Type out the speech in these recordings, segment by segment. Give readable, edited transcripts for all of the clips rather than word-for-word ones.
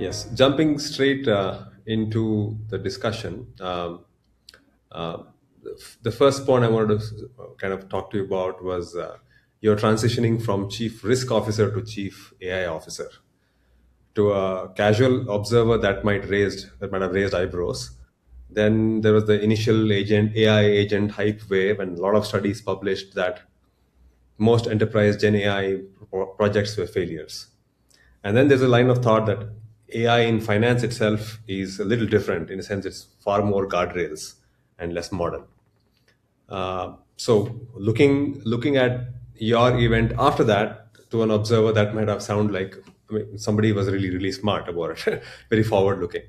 Yes, jumping straight into the discussion. Uh, the first point I wanted to kind of talk to you about was you're transitioning from chief risk officer to chief AI officer. To a casual observer, that might have raised eyebrows. Then there was the initial AI agent hype wave, and a lot of studies published that most enterprise Gen AI projects were failures. And then there's a line of thought that AI in finance itself is a little different. In a sense, it's far more guardrails and less modern. So looking at your event after that, to an observer, that might have sounded like, I mean, somebody was really smart about it, very forward looking.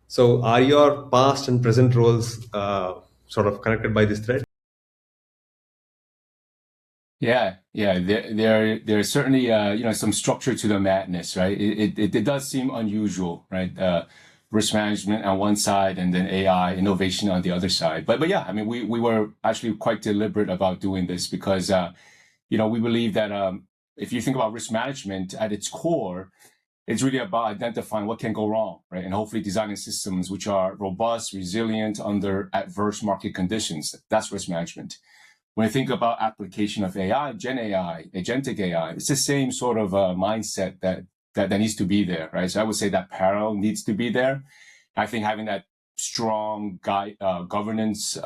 So are your past and present roles sort of connected by this thread? Yeah. There's certainly some structure to the madness, right? It does seem unusual, right? Risk management on one side, and then AI innovation on the other side. But yeah, I mean, we were actually quite deliberate about doing this because we believe that if you think about risk management at its core, it's really about identifying what can go wrong, right? And hopefully designing systems which are robust, resilient under adverse market conditions. That's risk management. When I think about application of AI, Gen AI, agentic AI, it's the same sort of mindset that needs to be there, right? So I would say that parallel needs to be there. I think having that strong governance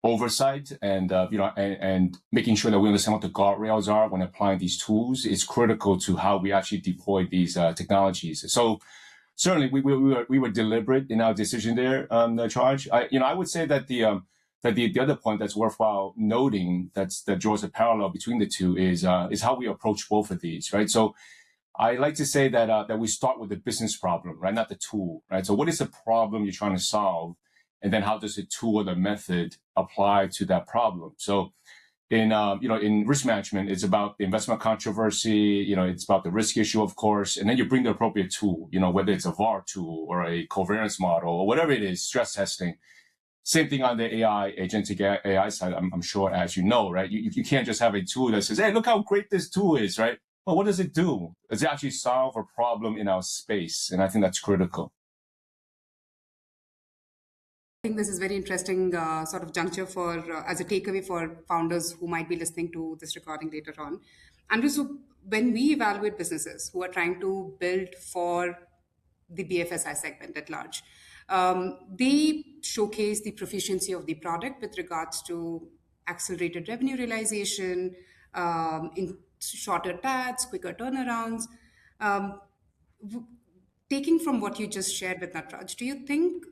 oversight and making sure that we understand what the guardrails are when applying these tools is critical to how we actually deploy these technologies. So certainly we were deliberate in our decision there, Charge. I would say that the other point that's worthwhile noting that draws a parallel between the two is how we approach both of these, right? So I like to say that we start with the business problem, right, not the tool, right? So what is the problem you're trying to solve, and then how does the tool or the method apply to that problem? So in risk management, it's about the investment controversy, it's about the risk issue, of course, and then you bring the appropriate tool, whether it's a VAR tool or a covariance model or whatever it is, stress testing. Same thing on the AI, agentic AI side, I'm sure, as you know, right? You can't just have a tool that says, hey, look how great this tool is, right? Well, what does it do? Does it actually solve a problem in our space? And I think that's critical. I think this is very interesting sort of juncture for as a takeaway for founders who might be listening to this recording later on. Andrew, so when we evaluate businesses who are trying to build for the BFSI segment at large, they showcase the proficiency of the product with regards to accelerated revenue realization, in shorter tags, quicker turnarounds. Um, Taking from what you just shared with Natraj, do you think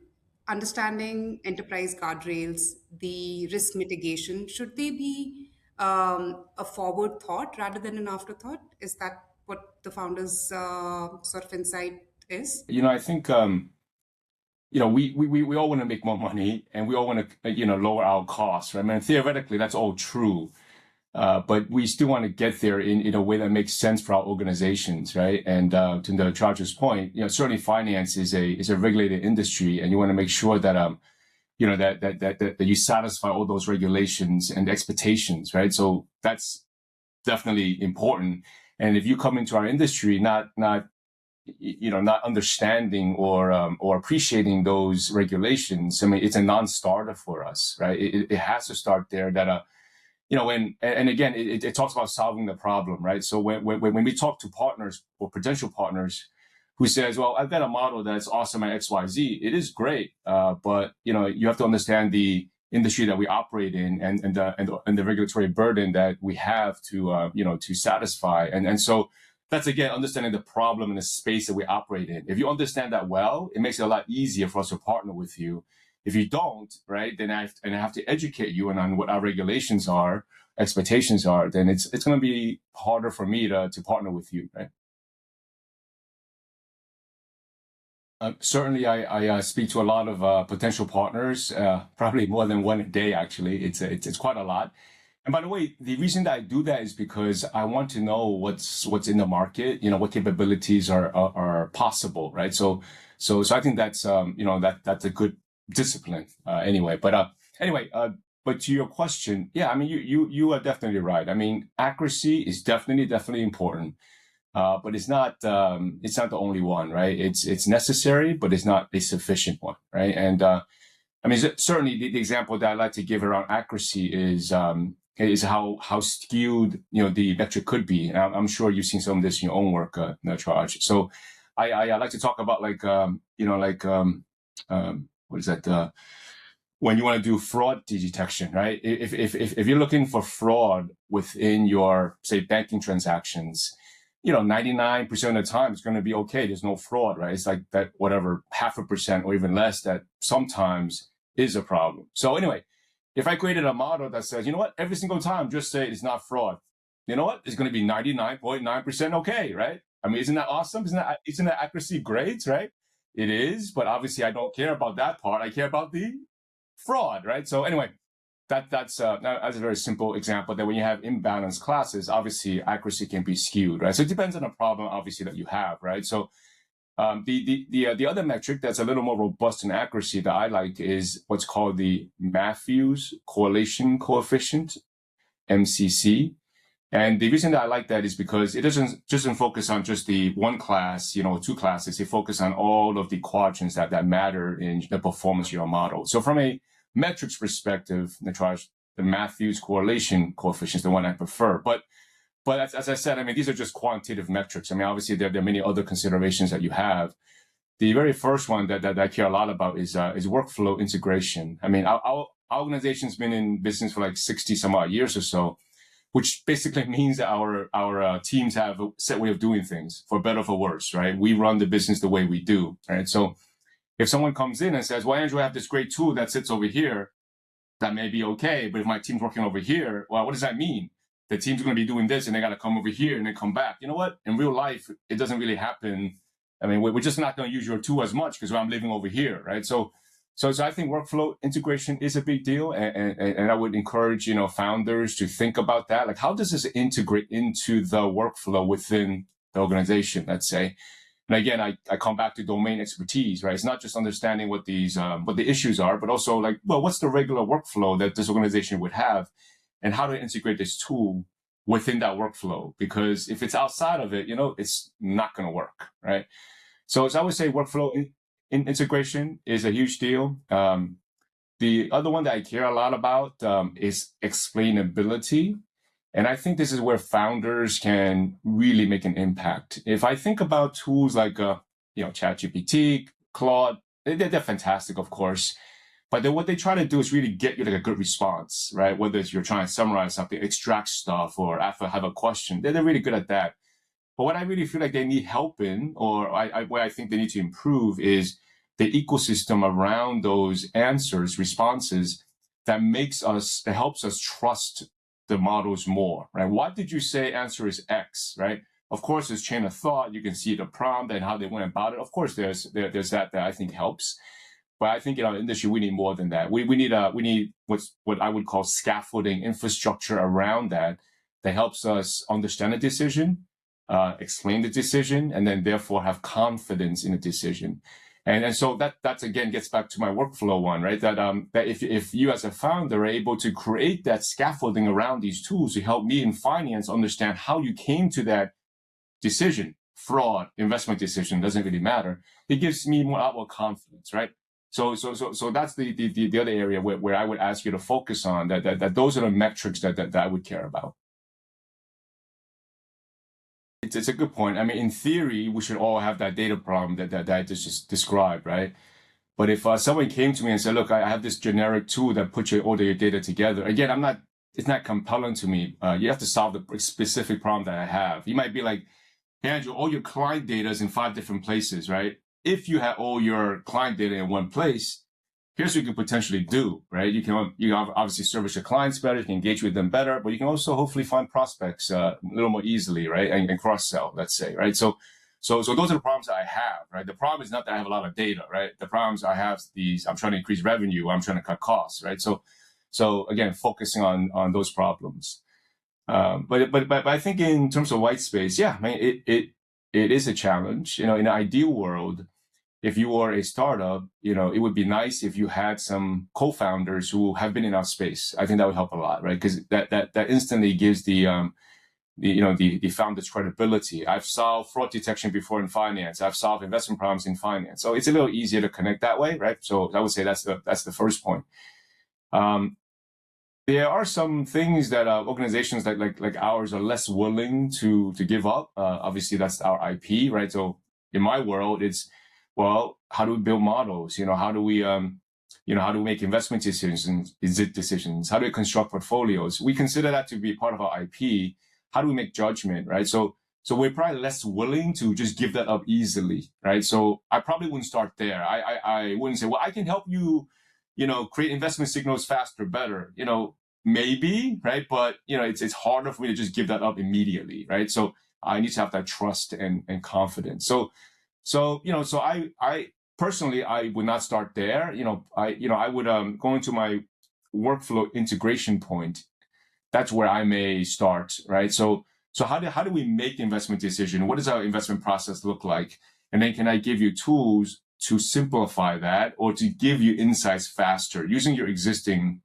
understanding enterprise guardrails, the risk mitigation, should they be a forward thought rather than an afterthought? Is that what the founders' sort of insight is? I think we all want to make more money, and we all want to lower our costs, right? I mean, theoretically, that's all true. But we still want to get there in a way that makes sense for our organizations, right? And to the Charger's point, certainly finance is a regulated industry, and you want to make sure that that you satisfy all those regulations and expectations, right? So that's definitely important. And if you come into our industry not understanding or appreciating those regulations, I mean, it's a non-starter for us, right? It has to start there. That and again, it talks about solving the problem, right? So when we talk to partners or potential partners who says, well, I've got a model that's awesome at XYZ, it is great, but you have to understand the industry that we operate in and the regulatory burden that we have to satisfy, and so that's, again, understanding the problem in the space that we operate in. If you understand that well, it makes it a lot easier for us to partner with you. If you don't, right, then I have to educate you on what our regulations are, expectations are, then it's going to be harder for me to partner with you, right? Certainly, I speak to a lot of potential partners, probably more than one a day, actually. It's quite a lot. And by the way, the reason that I do that is because I want to know what's in the market, what capabilities are possible, right? So I think that's that's a good discipline anyway. But but to your question, yeah, I mean, you are definitely right. I mean, accuracy is definitely important. but it's not the only one, right? It's necessary, but it's not a sufficient one, right? And I mean, certainly the example that I like to give around accuracy is how skewed the metric could be. And I'm sure you've seen some of this in your own work, Charge. So I like to talk about what is that? When you want to do fraud detection, right? If you're looking for fraud within your, say, banking transactions, 99% of the time it's going to be okay. There's no fraud, right? It's like that, whatever, 0.5% or even less that sometimes is a problem. So anyway, if I created a model that says, you know what, every single time, just say it's not fraud. You know what? It's going to be 99.9% okay, right? I mean, isn't that awesome? Isn't that accuracy great, right? It is, but obviously I don't care about that part. I care about the fraud, right? So anyway, that's a very simple example that when you have imbalanced classes, obviously accuracy can be skewed, right? So it depends on the problem, obviously, that you have, right? So the other metric that's a little more robust in accuracy that I like is what's called the Matthews Correlation Coefficient, MCC. And the reason that I like that is because it doesn't focus on just the one class, two classes. It focuses on all of the quadrants that matter in the performance of your model. So from a metrics perspective, the Matthews correlation coefficient is the one I prefer. But as I said, I mean, these are just quantitative metrics. I mean, obviously there are many other considerations that you have. The very first one that I care a lot about is workflow integration. I mean, our organization's been in business for like 60 some odd years or so, which basically means that our teams have a set way of doing things, for better or for worse, right? We run the business the way we do, right? So if someone comes in and says, well, Andrew, I have this great tool that sits over here, that may be okay, but if my team's working over here, well, what does that mean? The team's going to be doing this and they got to come over here and then come back. You know what? In real life, it doesn't really happen. I mean, we're just not going to use your tool as much because I'm living over here, right? So I think workflow integration is a big deal, and I would encourage founders to think about that. Like, how does this integrate into the workflow within the organization? Let's say, and again, I come back to domain expertise, right? It's not just understanding what the issues are, but also like, well, what's the regular workflow that this organization would have, and how to integrate this tool within that workflow? Because if it's outside of it, it's not going to work, right? So I would say workflow integration is a huge deal. The other one that I care a lot about is explainability. And I think this is where founders can really make an impact. If I think about tools like, ChatGPT, Claude, they're fantastic, of course. But then what they try to do is really get you like a good response, right? Whether it's you're trying to summarize something, extract stuff, or have a question, they're really good at that. But what I really feel like they need help in, or where I think they need to improve, is the ecosystem around those answers, responses, that helps us trust the models more, right? Why did you say answer is X, right? Of course, there's chain of thought. You can see the prompt and how they went about it. Of course, there's that I think helps. But I think in our industry, we need more than that. We need what I would call scaffolding infrastructure around that helps us understand a decision, explain the decision, and then therefore have confidence in the decision. And so that again gets back to my workflow one, right? That if you as a founder are able to create that scaffolding around these tools to help me in finance understand how you came to that decision, fraud, investment decision, doesn't really matter. It gives me a lot more confidence, right? So that's the other area where I would ask you to focus on, that those are the metrics that I would care about. It's a good point. I mean, in theory, we should all have that data problem that I just described, right? But if someone came to me and said, look, I have this generic tool that puts all your data together, again, it's not compelling to me. You have to solve the specific problem that I have. You might be like, hey, Andrew, all your client data is in 5 different places, right? If you have all your client data in one place, here's what you can potentially do, right? You can obviously service your clients better, you can engage with them better, but you can also hopefully find prospects a little more easily, right? And cross-sell, let's say, right? So those are the problems that I have, right? The problem is not that I have a lot of data, right? The problems I have I'm trying to increase revenue, I'm trying to cut costs, right? So again, focusing on those problems. But I think in terms of white space, yeah, I mean, it is a challenge. In an ideal world, if you are a startup, it would be nice if you had some co-founders who have been in our space. I think that would help a lot, right? Because that instantly gives the the founder's credibility. I've solved fraud detection before in finance. I've solved investment problems in finance. So it's a little easier to connect that way, right? So I would say that's the first point. There are some things that organizations like ours are less willing to give up. Obviously, that's our IP, right? So in my world, it's, well, how do we build models? How do we how do we make investment decisions? How do we construct portfolios? We consider that to be part of our IP. How do we make judgment, right? So we're probably less willing to just give that up easily, right? So I probably wouldn't start there. I wouldn't say, well, I can help you, create investment signals faster, better, maybe, right? But, it's harder for me to just give that up immediately, right? So I need to have that trust and confidence. So I personally, I would not start there. I would go into my workflow integration point. That's where I may start, right? So how do we make the investment decision? What does our investment process look like? And then can I give you tools to simplify that, or to give you insights faster using your existing,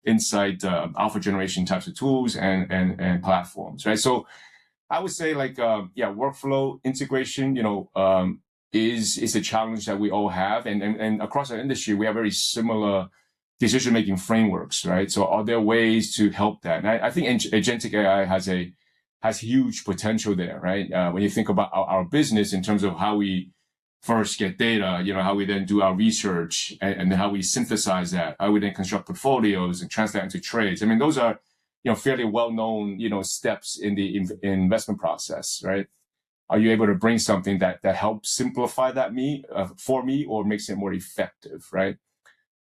insight, alpha generation types of tools and platforms, right? So I would say workflow integration, is a challenge that we all have. And across our industry, we have very similar decision-making frameworks, right? So are there ways to help that? And I think agentic AI has huge potential there, right? When you think about our business in terms of how we first get data, how we then do our research and then how we synthesize that, how we then construct portfolios and translate into trades. I mean, those are, fairly well-known, steps in the investment process, right? Are you able to bring something that helps simplify that for me, or makes it more effective, right?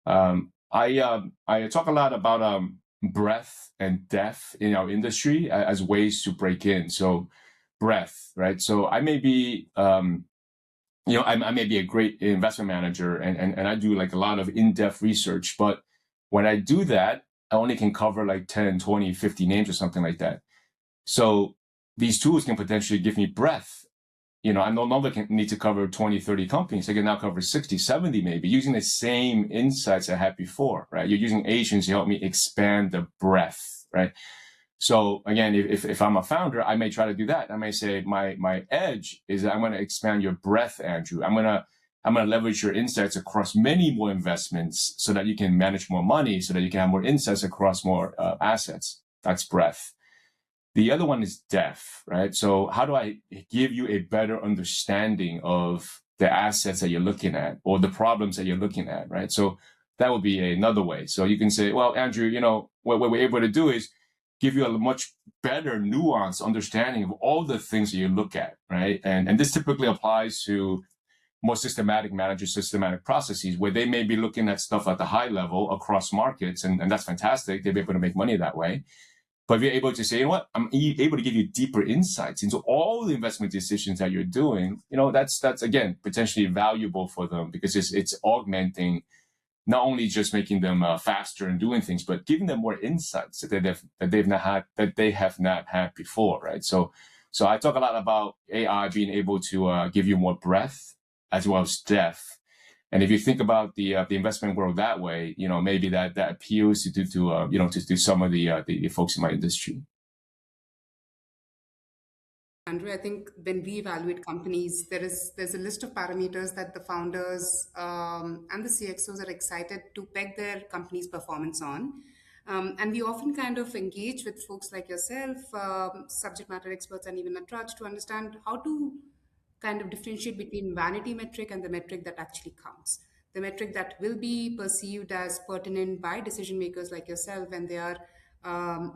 I talk a lot about breadth and depth in our industry as ways to break in. So breadth, right? So I may be, I may be a great investment manager and I do like a lot of in-depth research, but when I do that, I only can cover like 10, 20, 50 names or something like that. So these tools can potentially give me breadth. I no longer need to cover 20, 30 companies. I can now cover 60, 70 maybe, using the same insights I had before, right? You're using agents to help me expand the breadth, right? So again, if I'm a founder, I may try to do that. I may say my edge is that I'm going to expand your breadth, Andrew. I'm going to leverage your insights across many more investments so that you can manage more money, so that you can have more insights across more assets. That's breadth. The other one is depth, right? So how do I give you a better understanding of the assets that you're looking at or the problems that you're looking at, right? So that would be another way. So you can say, well, Andrew, what we're able to do is give you a much better nuanced understanding of all the things that you look at, right? And this typically applies to more systematic managers, systematic processes, where they may be looking at stuff at the high level across markets, and that's fantastic. They'll be able to make money that way. But if you're able to say, I'm able to give you deeper insights into all the investment decisions that you're doing, that's again, potentially valuable for them, because it's augmenting, not only just making them faster and doing things, but giving them more insights that they have not had before, right? So I talk a lot about AI being able to give you more breadth as well as depth. And if you think about the investment world that way, maybe that appeals to some of the folks in my industry. Andrew, I think when we evaluate companies, there's a list of parameters that the founders and the CXOs are excited to peg their company's performance on. And we often kind of engage with folks like yourself, subject matter experts, and even a Trudge, to understand how to kind of differentiate between vanity metric and the metric that actually counts. The metric that will be perceived as pertinent by decision makers like yourself when they are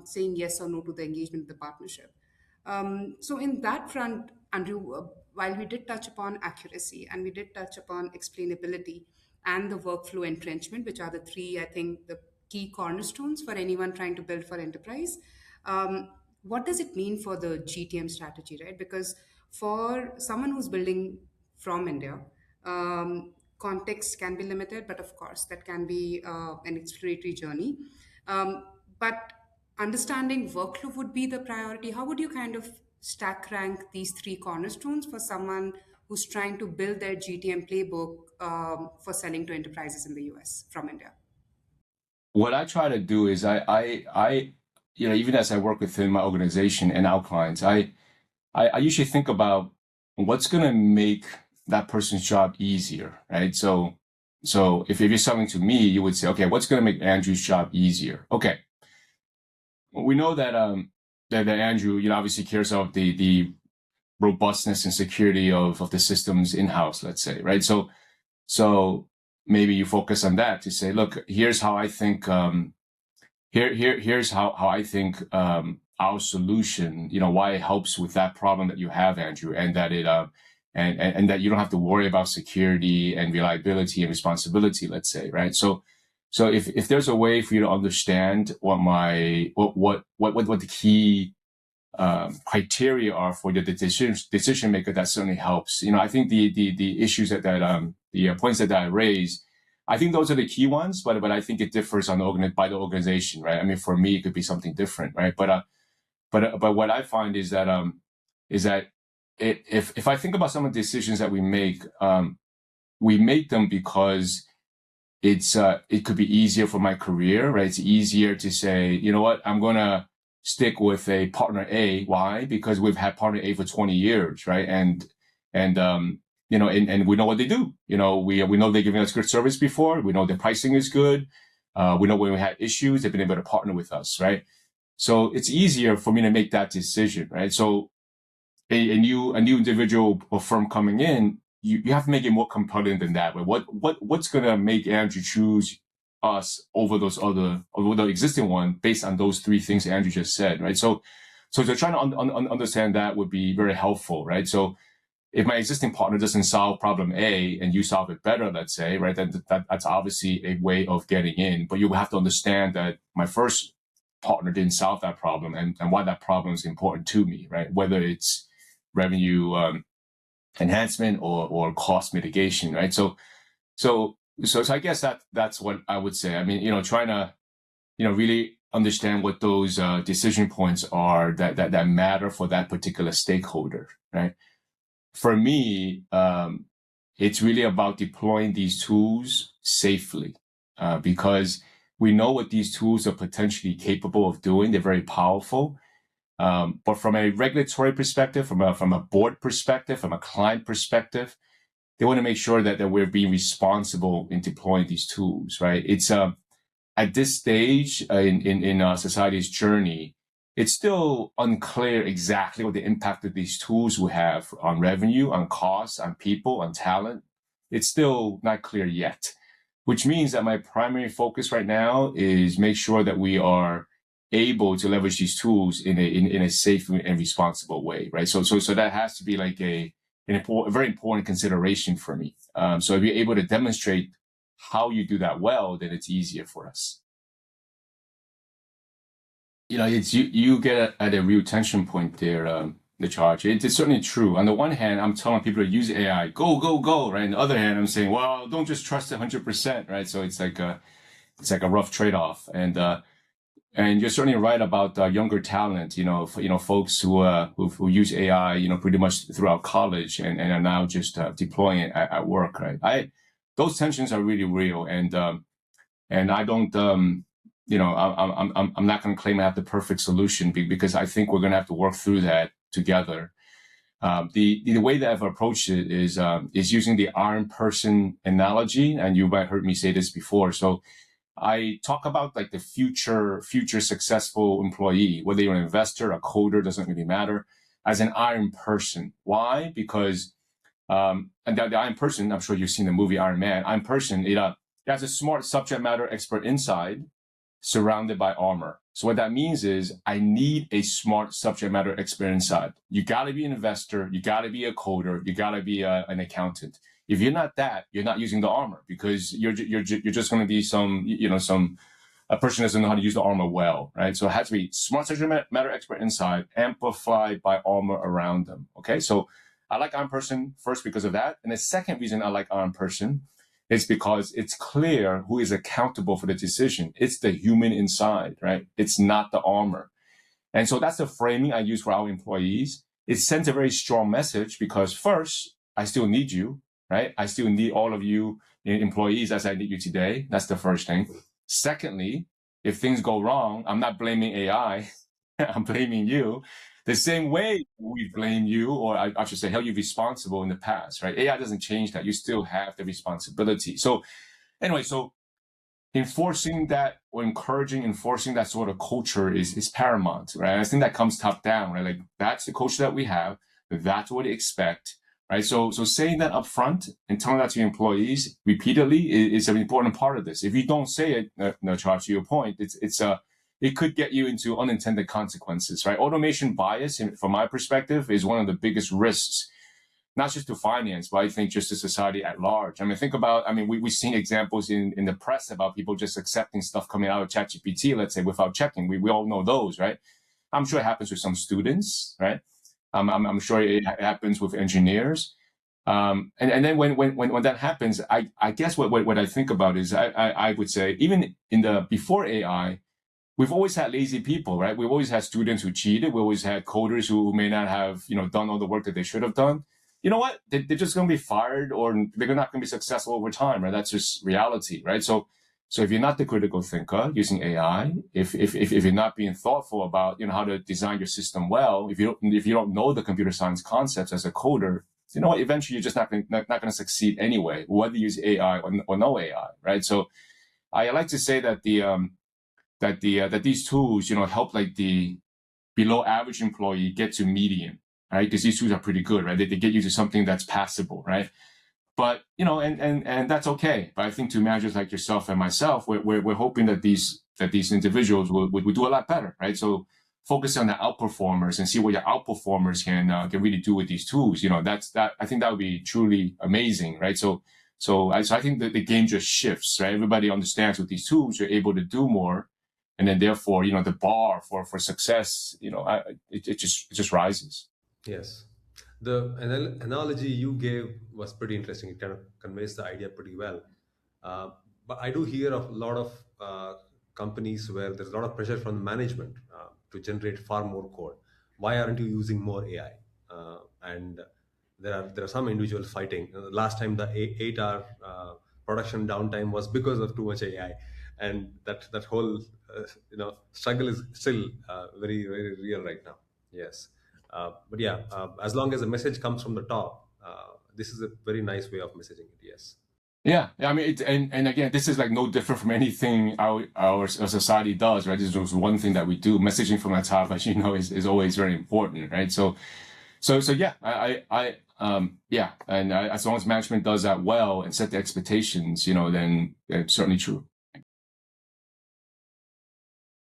saying yes or no to the engagement of the partnership. So in that front, Andrew, while we did touch upon accuracy and we did touch upon explainability and the workflow entrenchment, which are the three, I think, the key cornerstones for anyone trying to build for enterprise, what does it mean for the GTM strategy, right? Because for someone who's building from India, context can be limited, but of course, that can be an exploratory journey. But understanding workflow would be the priority. How would you kind of stack rank these three cornerstones for someone who's trying to build their GTM playbook for selling to enterprises in the US from India? What I try to do is I even as I work within my organization and our clients, I usually think about what's going to make that person's job easier, right? So if you're selling to me, you would say, okay, what's going to make Andrew's job easier? Okay, we know that that Andrew, obviously cares about the robustness and security of the systems in house, let's say, right? So maybe you focus on that to say, look, here's how I think. Here's how I think our solution, why it helps with that problem that you have, Andrew, and that it and that you don't have to worry about security and reliability and responsibility, let's say, right? So if there's a way for you to understand what the key criteria are for the decision maker, that certainly helps. I think the issues that the points that I raised, I think those are the key ones, but I think it differs by the organization, right? I mean, for me, it could be something different, right? But what I find is that if I think about some of the decisions that we make them because it could be easier for my career, right? It's easier to say, you know what, I'm gonna stick with a partner A. Why? Because we've had partner A for 20 years, right? And we know what they do. We know they're giving us good service before. We know their pricing is good. We know when we had issues, they've been able to partner with us, right? So it's easier for me to make that decision, right? So a new individual or firm coming in, you have to make it more compelling than that. Right? What's gonna make Andrew choose us over the existing one based on those three things Andrew just said, right? So to try to understand that would be very helpful, right? So if my existing partner doesn't solve problem A and you solve it better, let's say, right, then that's obviously a way of getting in. But you have to understand that my first partner didn't solve that problem and why that problem is important to me, right? Whether it's revenue enhancement or cost mitigation, right? So I guess that's what I would say. I mean, trying to, really understand what those decision points are that matter for that particular stakeholder, right? For me, it's really about deploying these tools safely because we know what these tools are potentially capable of doing. They're very powerful. But from a regulatory perspective, from a board perspective, from a client perspective, they want to make sure that we're being responsible in deploying these tools, right? It's at this stage in society's journey, it's still unclear exactly what the impact of these tools will have on revenue, on costs, on people, on talent. It's still not clear yet, which means that my primary focus right now is make sure that we are able to leverage these tools in a safe and responsible way, right? So that has to be like a very important consideration for me. So if you're able to demonstrate how you do that well, then it's easier for us. It's you get at a real tension point there, the charge. It's certainly true. On the one hand, I'm telling people to use AI, go, right? On the other hand, I'm saying, well, don't just trust it 100%, right? So it's like a rough trade-off. And you're certainly right about younger talent, folks who use AI, pretty much throughout college and are now just deploying it at work, right? Those tensions are really real. And I don't, I'm not going to claim I have the perfect solution because I think we're going to have to work through that together. The way that I've approached it is using the iron person analogy. And you might have heard me say this before. So I talk about like the future successful employee, whether you're an investor, a coder, doesn't really matter, as an iron person. Why? Because and the iron person, I'm sure you've seen the movie Iron Man. Iron person, it has a smart subject matter expert inside, surrounded by armor. So what that means is I need a smart subject matter expert inside. You got to be an investor. You got to be a coder. You got to be an accountant. If you're not that, you're not using the armor because you're just going to be a person that doesn't know how to use the armor well, right? So it has to be smart subject matter expert inside, amplified by armor around them. Okay, so I like iron person first because of that, and the second reason I like iron person is because it's clear who is accountable for the decision. It's the human inside, right? It's not the armor, and so that's the framing I use for our employees. It sends a very strong message because first, I still need you. Right? I still need all of you employees as I need you today. That's the first thing. Secondly, if things go wrong, I'm not blaming AI, I'm blaming you. The same way we blame you, or I should say held you responsible in the past, right? AI doesn't change that. You still have the responsibility. So anyway, so enforcing that or enforcing that sort of culture is paramount, right? I think that comes top down, right? Like that's the culture that we have. That's what they expect, right? So saying that up front and telling that to your employees repeatedly is an important part of this. If you don't say it, Charles, to your point, it could get you into unintended consequences, right? Automation bias, from my perspective, is one of the biggest risks, not just to finance, but I think just to society at large. I mean, we've seen examples in the press about people just accepting stuff coming out of ChatGPT, let's say, without checking. We all know those, right? I'm sure it happens with some students, right? I'm sure it happens with engineers. And then when that happens, I guess what I think about is I would say, even before AI, we've always had lazy people, right? We've always had students who cheated. We always had coders who may not have, done all the work that they should have done. You know what? They're just going to be fired, or they're not going to be successful over time, right? That's just reality, right? So if you're not the critical thinker using AI, if you're not being thoughtful about, how to design your system well, if you don't know the computer science concepts as a coder, you know what? Eventually, you're just not going to succeed anyway, whether you use AI or no AI, right? So I like to say that that these tools, help like the below average employee get to medium, right? Because these tools are pretty good, right? They get you to something that's passable, right? But, and that's okay. But I think to managers like yourself and myself, we're hoping that these individuals will do a lot better, right? So focus on the outperformers and see what your outperformers can really do with these tools. I think that would be truly amazing, right? So I think that the game just shifts, right? Everybody understands with these tools, you're able to do more. And then therefore, the bar for success, it just rises. Yes. The analogy you gave was pretty interesting. It kind of conveys the idea pretty well. But I do hear of a lot of companies where there's a lot of pressure from the management to generate far more code. Why aren't you using more AI? And there are some individuals fighting. Last time the 8-hour production downtime was because of too much AI, and that whole struggle is still very, very real right now. Yes. But yeah, as long as the message comes from the top, this is a very nice way of messaging it. Yes. Yeah, I mean, and again, this is like no different from anything our society does, right? This is one thing that we do. Messaging from the top, as you know, is always very important, right? So yeah, yeah, and as long as management does that well and set the expectations, then it's certainly true.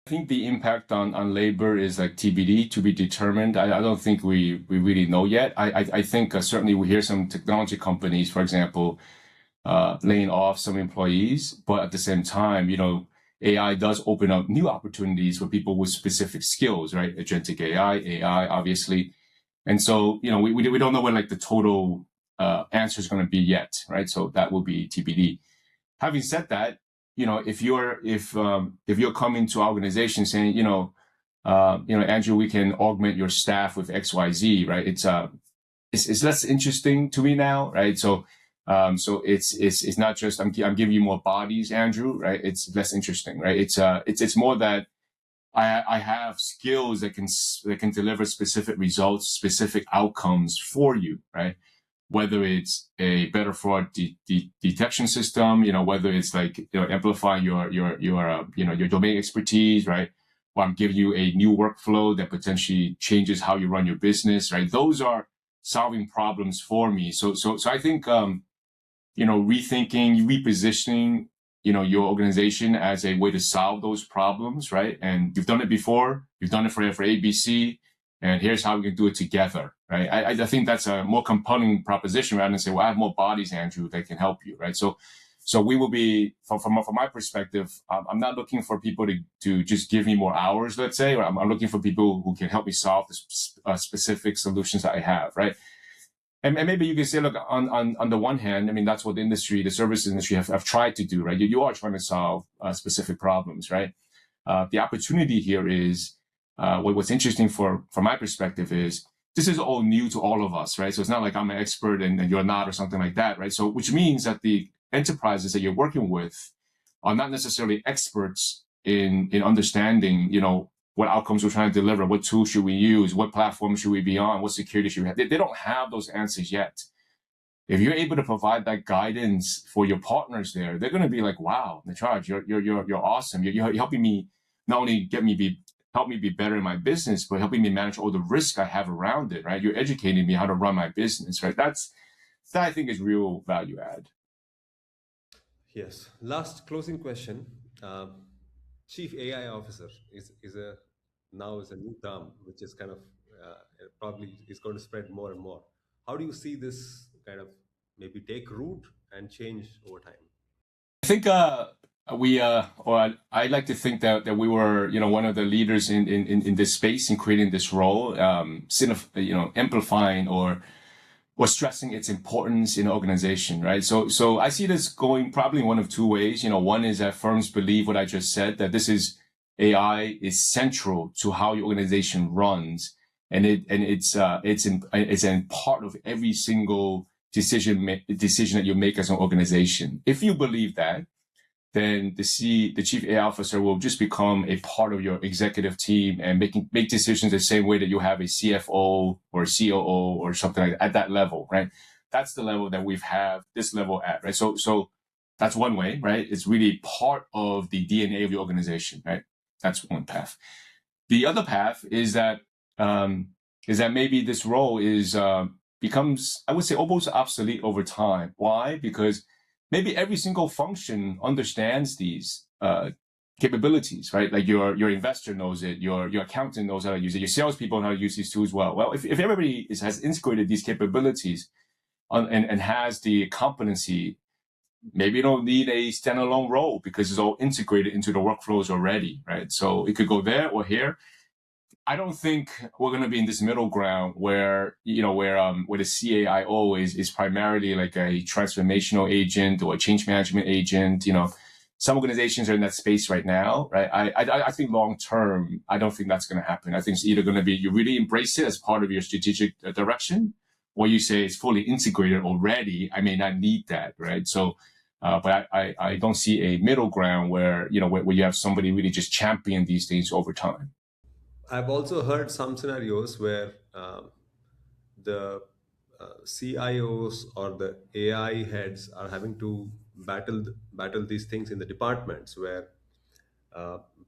I think the impact on labor is like TBD, to be determined. I don't think we really know yet. I think certainly we hear some technology companies, for example, laying off some employees, but at the same time, AI does open up new opportunities for people with specific skills, right? Agentic AI, obviously. And so, we don't know what like the total answer is going to be yet, right? So that will be TBD. Having said that, if you're coming to our organization saying, Andrew, we can augment your staff with XYZ, right? It's less interesting to me now, right? So it's not just I'm giving you more bodies, Andrew, right? It's less interesting, right? It's more that I have skills that can deliver specific results, specific outcomes for you, right? Whether it's a better fraud detection system, whether it's like amplifying your domain expertise, right? Or I'm giving you a new workflow that potentially changes how you run your business, right? Those are solving problems for me. So I think rethinking, repositioning, your organization as a way to solve those problems, right? And you've done it before. You've done it for ABC. And here's how we can do it together, right? I think that's a more compelling proposition rather than say, well, I have more bodies, Andrew, that can help you, right? So we will be, from my perspective, I'm not looking for people to just give me more hours, let's say, or I'm looking for people who can help me solve the specific solutions that I have, right? And maybe you can say, look, on the one hand, I mean, that's what the service industry have tried to do, right? You are trying to solve specific problems, right? The opportunity here is, what's interesting from my perspective is this is all new to all of us, right? So it's not like I'm an expert and you're not or something like that, right? So which means that the enterprises that you're working with are not necessarily experts in understanding, what outcomes we're trying to deliver, what tools should we use, what platform should we be on, what security should we have. They don't have those answers yet. If you're able to provide that guidance for your partners there, they're going to be like, wow, Nacharj, you're awesome. You're helping me not only help me be better in my business, but helping me manage all the risk I have around it, right? You're educating me how to run my business, right? That I think is real value add. Yes. Last closing question. Chief AI Officer is a new term, which is kind of probably is going to spread more and more. How do you see this kind of maybe take root and change over time? I think or I like to think that we were, one of the leaders in this space in creating this role, amplifying or stressing its importance in the organization, right? So I see this going probably one of two ways. One is that firms believe what I just said, that AI is central to how your organization runs, and it's a part of every single decision that you make as an organization. If you believe that, then the chief AI officer will just become a part of your executive team and make decisions the same way that you have a CFO or a COO or something like that at that level, right? That's the level that we've have this level at, right? So that's one way, right? It's really part of the DNA of the organization, right? That's one path. The other path is that maybe this role becomes, I would say, almost obsolete over time. Why? Because maybe every single function understands these capabilities, right? Like your investor knows it, your accountant knows how to use it, your salespeople know how to use these tools well. Well, if everybody has integrated these capabilities and has the competency, maybe you don't need a standalone role because it's all integrated into the workflows already, right? So it could go there or here. I don't think we're going to be in this middle ground where the CAIO is primarily like a transformational agent or a change management agent. Some organizations are in that space right now, right? I think long term, I don't think that's going to happen. I think it's either going to be you really embrace it as part of your strategic direction, or you say it's fully integrated already. I may not need that, right? So, but I don't see a middle ground where you have somebody really just champion these things over time. I've also heard some scenarios where the CIOs or the AI heads are having to battle these things in the departments where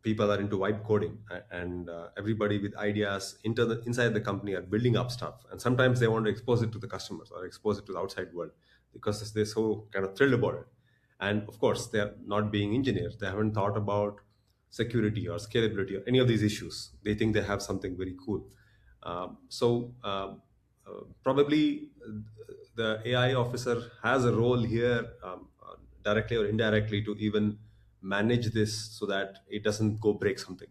people are into vibe coding and everybody with ideas inside the company are building up stuff, and sometimes they want to expose it to the customers or expose it to the outside world because they're so kind of thrilled about it. And of course, they're not being engineers. They haven't thought about security or scalability or any of these issues. They think they have something very cool. Probably the AI officer has a role here, directly or indirectly, to even manage this so that it doesn't go break something.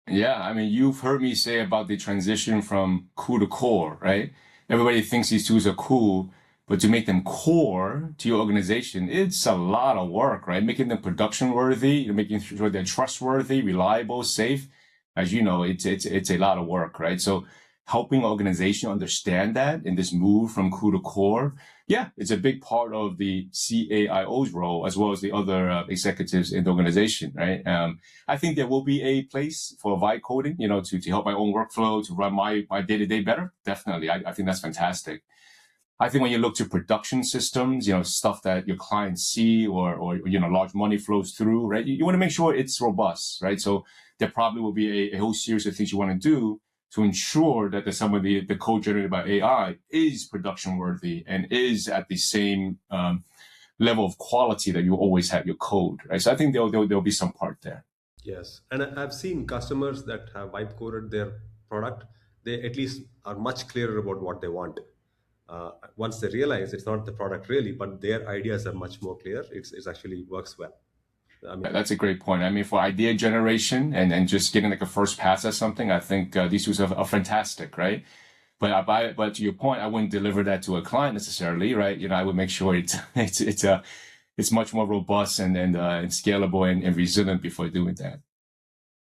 Yeah, I mean, you've heard me say about the transition from cool to core, right? Everybody thinks these tools are cool, but to make them core to your organization, it's a lot of work, right? Making them production worthy, making sure they're trustworthy, reliable, safe. As you know, it's a lot of work, right? So helping organization understand that in this move from cool to core, yeah, it's a big part of the CAIO's role as well as the other executives in the organization, right? I think there will be a place for vibe coding, to help my own workflow, to run my day-to-day better. Definitely. I think that's fantastic. I think when you look to production systems, stuff that your clients see or large money flows through, right? You want to make sure it's robust, right? So there probably will be a whole series of things you want to do to ensure that some of the code generated by AI is production worthy and is at the same level of quality that you always have your code, right? So I think there'll be some part there. Yes, and I've seen customers that have vibe coded their product. They at least are much clearer about what they want. Once they realize it's not the product really, but their ideas are much more clear, it actually works well. That's a great point. I mean, for idea generation and just getting like a first pass at something, I think these tools are fantastic, right? But to your point, I wouldn't deliver that to a client necessarily, right? I would make sure it's much more robust and scalable and resilient before doing that.